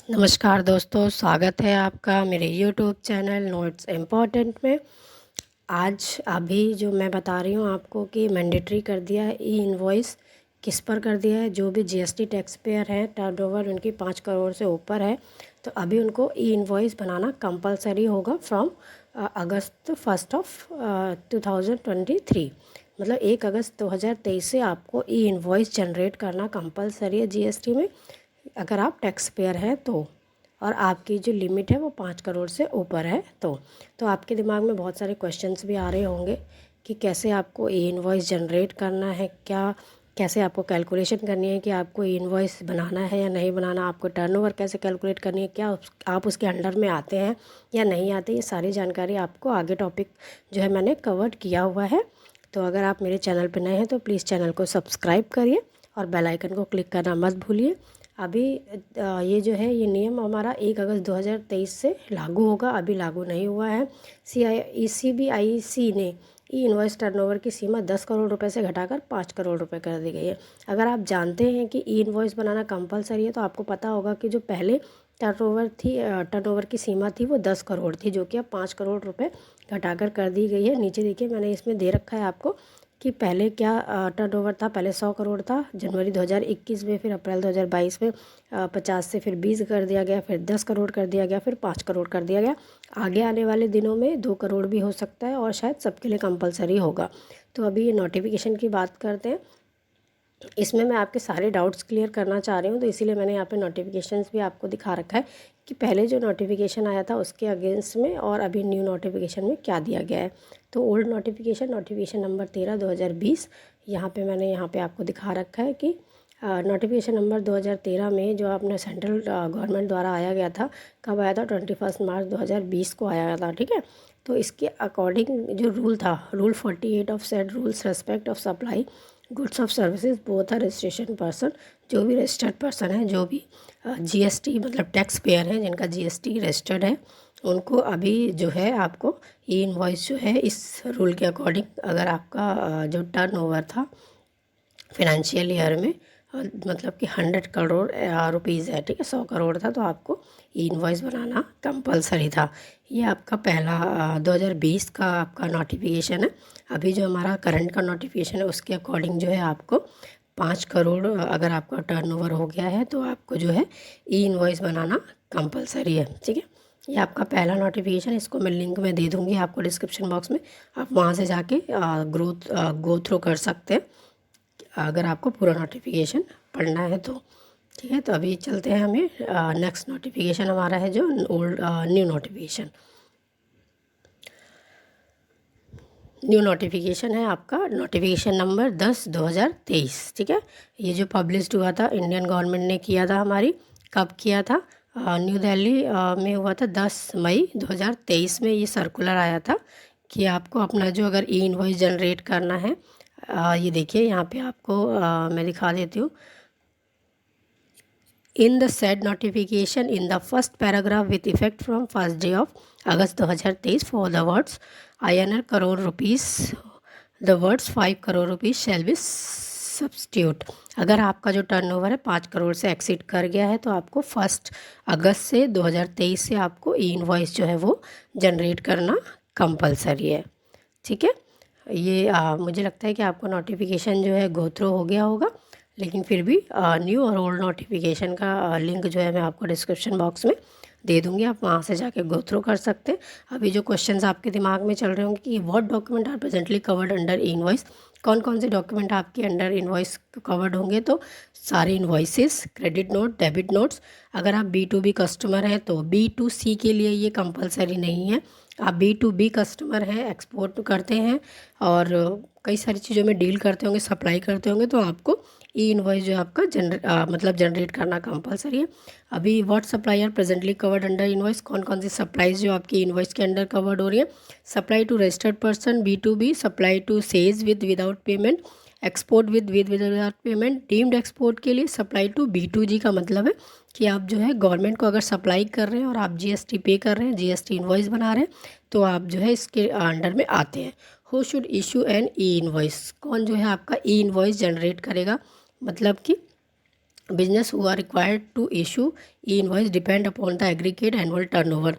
नमस्कार दोस्तों, स्वागत है आपका मेरे यूट्यूब चैनल नोट्स इम्पॉर्टेंट में। आज अभी जो मैं बता रही हूँ आपको कि मैंडेटरी कर दिया है ई इनवॉइस। किस पर कर दिया है? जो भी जीएसटी टैक्स पेयर हैं, टर्नओवर उनकी 5 करोड़ से ऊपर है, तो अभी उनको ई इनवॉइस बनाना कंपलसरी होगा फ्रॉम अगस्त 2023। मतलब 1 अगस्त 2023 से आपको ई इनवॉइस जनरेट करना कंपलसरी है जीएसटी में, अगर आप टैक्स पेयर हैं तो। और आपकी जो लिमिट है वो 5 करोड़ से ऊपर है तो आपके दिमाग में बहुत सारे क्वेश्चंस भी आ रहे होंगे कि कैसे आपको ई इनवॉइस जनरेट करना है, क्या कैसे आपको कैलकुलेशन करनी है कि आपको ई इनवॉइस बनाना है या नहीं बनाना, आपको टर्नओवर कैसे कैलकुलेट करनी है, क्या आप उसके अंडर में आते हैं या नहीं आते। ये सारी जानकारी आपको आगे टॉपिक जो है मैंने कवर्ड किया हुआ है। तो अगर आप मेरे चैनल पर नए हैं तो प्लीज़ चैनल को सब्सक्राइब करिए और बेल आइकन को क्लिक करना मत भूलिए। अभी ये जो है ये नियम हमारा 1 अगस्त 2023 से लागू होगा, अभी लागू नहीं हुआ है। CBIC ने ई इनवॉइस टर्नओवर की सीमा 10 करोड़ रुपए से घटाकर 5 करोड़ रुपए कर दी गई है। अगर आप जानते हैं कि ई इनवॉइस बनाना कंपलसरी है तो आपको पता होगा कि जो पहले टर्नओवर की सीमा थी वो 10 करोड़ थी, जो कि अब 5 करोड़ रुपए घटाकर कर दी गई है। नीचे देखिए मैंने इसमें दे रखा है आपको कि पहले क्या टर्नओवर था। पहले 100 करोड़ था जनवरी 2021 में, फिर अप्रैल 2022 में 50 से फिर 20 कर दिया गया, फिर 10 करोड़ कर दिया गया, फिर 5 करोड़ कर दिया गया। आगे आने वाले दिनों में 2 करोड़ भी हो सकता है और शायद सबके लिए कंपलसरी होगा। तो अभी ये नोटिफिकेशन की बात करते हैं। इसमें मैं आपके सारे डाउट्स क्लियर करना चाह रही हूँ, तो इसीलिए मैंने यहाँ पे नोटिफिकेशंस भी आपको दिखा रखा है कि पहले जो नोटिफिकेशन आया था उसके अगेंस्ट में और अभी न्यू नोटिफिकेशन में क्या दिया गया है। तो ओल्ड नोटिफिकेशन नंबर 13/2020 यहाँ पे आपको दिखा रखा है कि नोटिफिकेशन नंबर 2013 में जो अपने सेंट्रल गवर्नमेंट द्वारा आया गया था, कब आया था? 21 मार्च 2020 को आया गया था, ठीक है। तो इसके अकॉर्डिंग जो रूल था, rule 48 of said rules respect of supply goods of services both are registration person. जो भी रजिस्टर्ड पर्सन है, जो भी जीएसटी मतलब टैक्स पेयर हैं जिनका जीएसटी रजिस्टर्ड है, उनको अभी जो है आपको ई इनवॉइस जो है इस रूल के अकॉर्डिंग, अगर आपका जो टर्नओवर था फिनेंशियल ईयर में मतलब कि 100 करोड़ रुपीज़ है, ठीक है, 100 करोड़ था, तो आपको ई इनवॉइस बनाना कंपलसरी था। ये आपका पहला 2020 का आपका नोटिफिकेशन है। अभी जो हमारा करंट का नोटिफिकेशन है उसके अकॉर्डिंग जो है आपको 5 करोड़ अगर आपका टर्नओवर हो गया है तो आपको जो है ई इनवॉइस बनाना कंपलसरी है, ठीक है। ये आपका पहला नोटिफिकेशन, इसको मैं लिंक में दे दूँगी आपको डिस्क्रिप्शन बॉक्स में, आप वहाँ से जाके गो थ्रू कर सकते हैं अगर आपको पूरा नोटिफिकेशन पढ़ना है तो, ठीक है। तो अभी चलते हैं, हमें नेक्स्ट नोटिफिकेशन हमारा है जो न्यू नोटिफिकेशन है आपका नोटिफिकेशन नंबर 10/2023, ठीक है। ये जो पब्लिश्ड हुआ था, इंडियन गवर्नमेंट ने किया था हमारी, कब किया था? न्यू दिल्ली में हुआ था 10 मई 2023 में ये सर्कुलर आया था कि आपको अपना जो अगर ई इनवॉइस जनरेट करना है, ये देखिए यहाँ पे आपको मैं दिखा देती हूँ। In the said notification, in the first paragraph with effect from 1st day of August 2023, for the words INR crore rupees, the words 5 crore rupees shall be substitute. अगर आपका जो टर्नओवर है 5 करोड़ से एक्सीड कर गया है तो आपको 1 अगस्त से 2023 से आपको ई इनवॉइस जो है वो जनरेट करना कंपलसरी है, ठीक है। ये मुझे लगता है कि आपको नोटिफिकेशन जो है गो थ्रू हो गया होगा, लेकिन फिर भी न्यू और ओल्ड नोटिफिकेशन का लिंक जो है मैं आपको डिस्क्रिप्शन बॉक्स में दे दूँगी, आप वहाँ से जाके गो थ्रू कर सकते हैं। अभी जो क्वेश्चंस आपके दिमाग में चल रहे होंगे कि what document are presently covered under invoice, कौन कौन से डॉक्यूमेंट आपके अंडर इनवॉइस कवर्ड होंगे, तो सारे invoices, credit note, debit notes. अगर आप B2B कस्टमर हैं तो B2C के लिए ये कंपलसरी नहीं है। आप B2B कस्टमर हैं, एक्सपोर्ट करते हैं और कई सारी चीज़ों में डील करते होंगे, सप्लाई करते होंगे, तो आपको ई इनवॉइस जो आपका मतलब जनरेट करना कंपलसरी है। अभी what supply are presently covered under invoice, कौन कौन सी सप्लाईज जो आपकी इनवॉइस के अंडर कवर्ड हो रही है? Supply to registered person B2B, supply to sales without payment, export without payment, deemed export के लिए सप्लाई टू B2G का मतलब है कि आप जो है गवर्नमेंट को अगर सप्लाई कर रहे हैं और आप GST पे कर रहे हैं, GST इनवॉइस बना रहे हैं, तो आप जो है इसके अंडर में आते हैं। Who should issue an e invoice, कौन जो है आपका ई इनवॉइस जनरेट करेगा, मतलब कि business who are required to issue e invoice depend upon the aggregate annual turnover.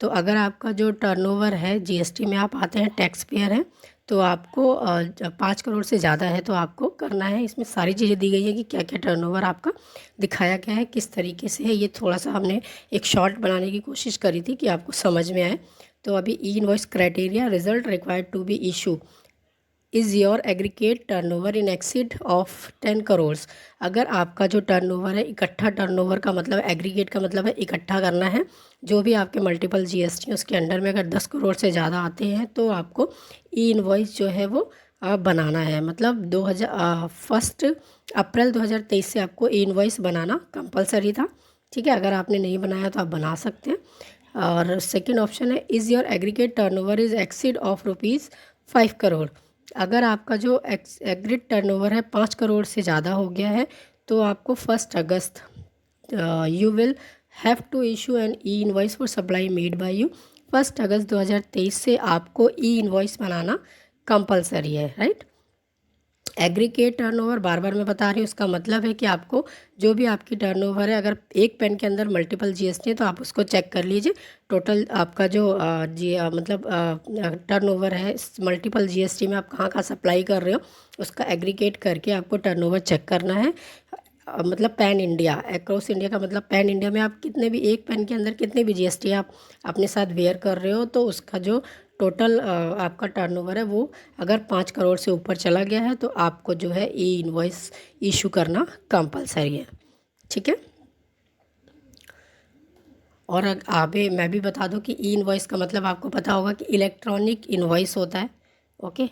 तो अगर आपका जो टर्नओवर है जीएसटी में आप आते हैं, टैक्स पेयर हैं, तो आपको 5 करोड़ से ज़्यादा है तो आपको करना है। इसमें सारी चीज़ें दी गई है कि क्या क्या टर्नओवर आपका दिखाया गया है, किस तरीके से है। ये थोड़ा सा हमने एक शॉर्ट बनाने की कोशिश करी थी कि आपको समझ में आए। तो अभी ई invoice criteria, result required to be issue is your aggregate turnover in exceed of 10 crore. अगर आपका जो टर्नओवर है, इकट्ठा टर्नओवर का मतलब एग्रीगेट का मतलब है इकट्ठा करना है, जो भी आपके मल्टीपल जीएसटी उसके अंडर में अगर 10 करोड़ से ज़्यादा आते हैं तो आपको ई इनवॉइस जो है वो बनाना है। मतलब 1 अप्रैल 2023 से आपको ई इनवॉइस बनाना कंपलसरी था। ठीक है, अगर आपने नहीं बनाया तो आप बना सकते हैं। और सेकेंड ऑप्शन है, is your aggregate turnover is exceed of ₹5 crore. अगर आपका जो एग्रीड टर्नओवर है 5 करोड़ से ज़्यादा हो गया है तो आपको 1 अगस्त you will have to issue an e invoice for supply made by you. 1 अगस्त 2023 से आपको ई इनवॉइस बनाना कंपलसरी है, राइट। एग्रीगेट टर्नओवर बार बार मैं बता रही हूँ, उसका मतलब है कि आपको जो भी आपकी टर्नओवर है, अगर एक पेन के अंदर मल्टीपल जीएसटी है तो आप उसको चेक कर लीजिए। टोटल आपका जो मतलब टर्नओवर है मल्टीपल जीएसटी में आप कहाँ कहाँ सप्लाई कर रहे हो उसका एग्रीगेट करके आपको टर्नओवर चेक करना है। मतलब पैन इंडिया, अक्रॉस इंडिया का मतलब पैन इंडिया में आप कितने भी, एक पेन के अंदर कितने भी जीएसटी आप अपने साथ वेयर कर रहे हो तो उसका जो टोटल आपका टर्नओवर है वो अगर 5 करोड़ से ऊपर चला गया है तो आपको जो है ई इनवॉइस इशू करना कंपलसरी है। ठीक है, और आगे मैं भी बता दूं कि ई इनवॉइस का मतलब आपको पता होगा कि इलेक्ट्रॉनिक इनवॉइस होता है। ओके,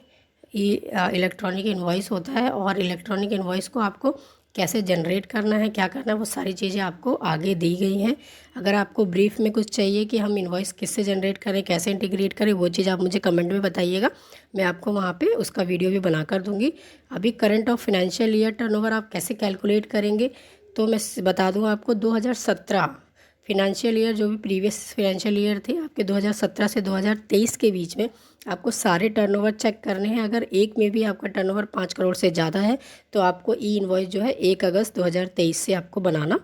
इलेक्ट्रॉनिक इनवॉइस होता है और इलेक्ट्रॉनिक इनवॉइस को आपको कैसे जनरेट करना है, क्या करना है, वो सारी चीज़ें आपको आगे दी गई हैं। अगर आपको ब्रीफ में कुछ चाहिए कि हम इनवॉइस किससे जनरेट करें, कैसे इंटीग्रेट करें, वो चीज़ आप मुझे कमेंट में बताइएगा, मैं आपको वहाँ पे उसका वीडियो भी बना कर दूँगी। अभी current of financial year turnover आप कैसे कैलकुलेट करेंगे तो मैं बता दूँ आपको। 2017 फिनेंशियल ईयर, जो भी प्रीवियस फिनेंशियल ईयर थे आपके 2017 से 2023 के बीच में आपको सारे टर्नओवर चेक करने हैं। अगर एक में भी आपका टर्नओवर 5 करोड़ से ज़्यादा है तो आपको ई इनवॉइस जो है 1 अगस्त 2023 से आपको बनाना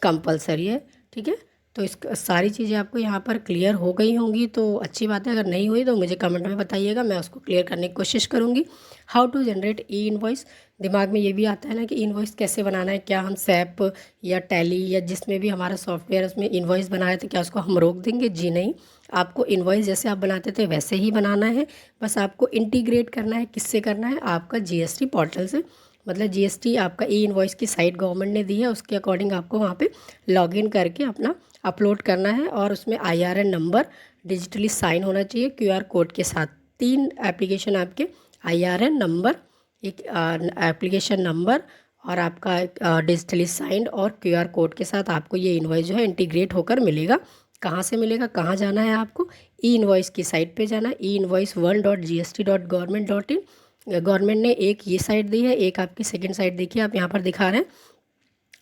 कंपलसरी है। ठीक है, तो इस सारी चीज़ें आपको यहाँ पर क्लियर हो गई होंगी तो अच्छी बात है। अगर नहीं हुई तो मुझे कमेंट में बताइएगा, मैं उसको क्लियर करने की कोशिश करूँगी। How to generate e invoice, दिमाग में ये भी आता है ना कि इनवॉइस कैसे बनाना है। क्या हम सैप या टैली या जिसमें भी हमारा सॉफ्टवेयर उसमें इनवॉइस बनाया तो क्या उसको हम रोक देंगे? जी नहीं, आपको इनवॉइस जैसे आप बनाते थे वैसे ही बनाना है। बस आपको इंटीग्रेट करना है, किससे करना है? आपका जीएसटी पोर्टल से। मतलब जीएसटी आपका ई इनवॉइस की साइट गवर्नमेंट ने दी है, उसके अकॉर्डिंग आपको वहाँ पे लॉगिन करके अपना अपलोड करना है और उसमें आईआरएन नंबर डिजिटली साइन होना चाहिए क्यूआर कोड के साथ। 3 एप्लीकेशन आपके, आईआरएन नंबर, एक एप्लीकेशन नंबर और आपका डिजिटली साइंड और क्यूआर कोड के साथ आपको ये इनवॉइस जो है इंटीग्रेट होकर मिलेगा। कहाँ से मिलेगा, कहाँ जाना है आपको? ई इनवॉइस की साइट पे जाना है, e-invoice1.gst.government.in। गवर्नमेंट ने एक ये साइट दी है, एक आपकी सेकंड साइट देखिए आप यहाँ पर दिखा रहे हैं।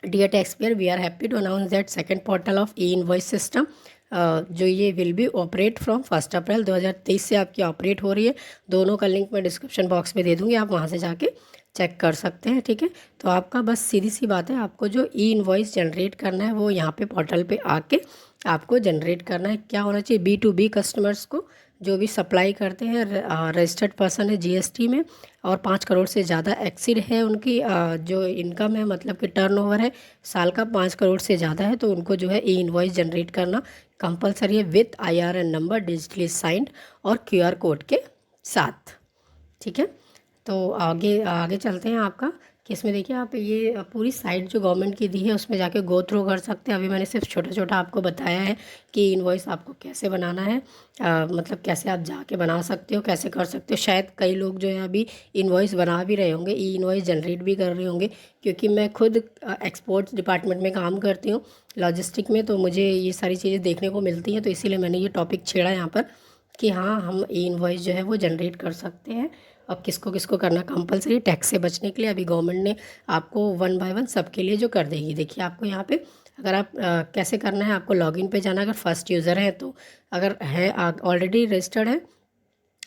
Dear tax payer, we are happy to announce that second portal of e invoice system जो ये will be operate from 1 April 2023 से आपकी ऑपरेट हो रही है। दोनों का लिंक मैं डिस्क्रिप्शन बॉक्स में दे दूँगी, आप वहाँ से जाके चेक कर सकते हैं। ठीक है, तो आपका बस सीधी सी बात है, आपको जो ई इनवॉइस जनरेट करना है वो यहाँ पे पोर्टल पे आके आपको जनरेट करना है। क्या होना चाहिए? B2B कस्टमर्स को, जो भी सप्लाई करते हैं, रजिस्टर्ड पर्सन है जीएसटी में और 5 करोड़ से ज़्यादा एक्सीड है उनकी जो इनकम है, मतलब कि टर्नओवर है साल का 5 करोड़ से ज़्यादा है, तो उनको जो है ई इनवॉइस जनरेट करना कंपलसरी है with IRN number digitally signed और क्यूआर कोड के साथ। ठीक है, तो आगे आगे चलते हैं आपका कि इसमें देखिए आप ये पूरी साइट जो गवर्नमेंट की दी है उसमें जाके गो थ्रू कर सकते हैं। अभी मैंने सिर्फ छोटा छोटा आपको बताया है कि इनवॉइस आपको कैसे बनाना है, मतलब कैसे आप जाके बना सकते हो, कैसे कर सकते हो। शायद कई लोग जो है अभी इनवॉइस बना भी रहे होंगे, ई इनवॉइस जनरेट भी कर रहे होंगे, क्योंकि मैं खुद एक्सपोर्ट्स डिपार्टमेंट में काम करती हूँ, लॉजिस्टिक में, तो मुझे ये सारी चीज़ें देखने को मिलती हैं। तो इसीलिए मैंने ये टॉपिक छेड़ा यहाँ पर कि हाँ, हम ई इनवॉइस जो है वो जनरेट कर सकते हैं। अब किसको किसको करना कंपलसरी, टैक्स से बचने के लिए अभी गवर्नमेंट ने आपको 1 बाय 1 सबके लिए जो कर देगी। देखिए आपको यहाँ पे अगर आप कैसे करना है, आपको लॉगिन पे जाना, अगर फर्स्ट यूज़र है तो, अगर है ऑलरेडी रजिस्टर्ड है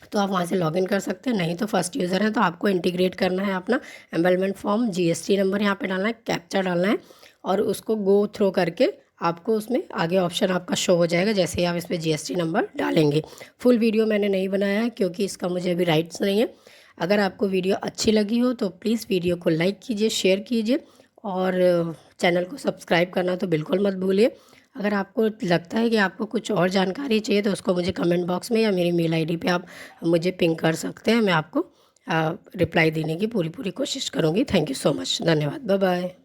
तो आप वहाँ से लॉगिन कर सकते हैं। नहीं तो फर्स्ट यूज़र हैं तो आपको इंटीग्रेट करना है अपना एम्बेलमेंट फॉर्म, जीएसटी नंबर यहाँ पे डालना है, कैप्चा डालना है और उसको गो थ्रो करके आपको उसमें आगे ऑप्शन आपका शो हो जाएगा जैसे ही आप इसमें जीएसटी नंबर डालेंगे। फुल वीडियो मैंने नहीं बनाया है क्योंकि इसका मुझे अभी राइट्स नहीं है। अगर आपको वीडियो अच्छी लगी हो तो प्लीज़ वीडियो को लाइक कीजिए, शेयर कीजिए और चैनल को सब्सक्राइब करना तो बिल्कुल मत भूलिए। अगर आपको लगता है कि आपको कुछ और जानकारी चाहिए तो उसको मुझे कमेंट बॉक्स में या मेरी मेल आईडी पे आप मुझे पिंग कर सकते हैं। मैं आपको रिप्लाई देने की पूरी कोशिश करूँगी। Thank you so much. धन्यवाद। Bye bye.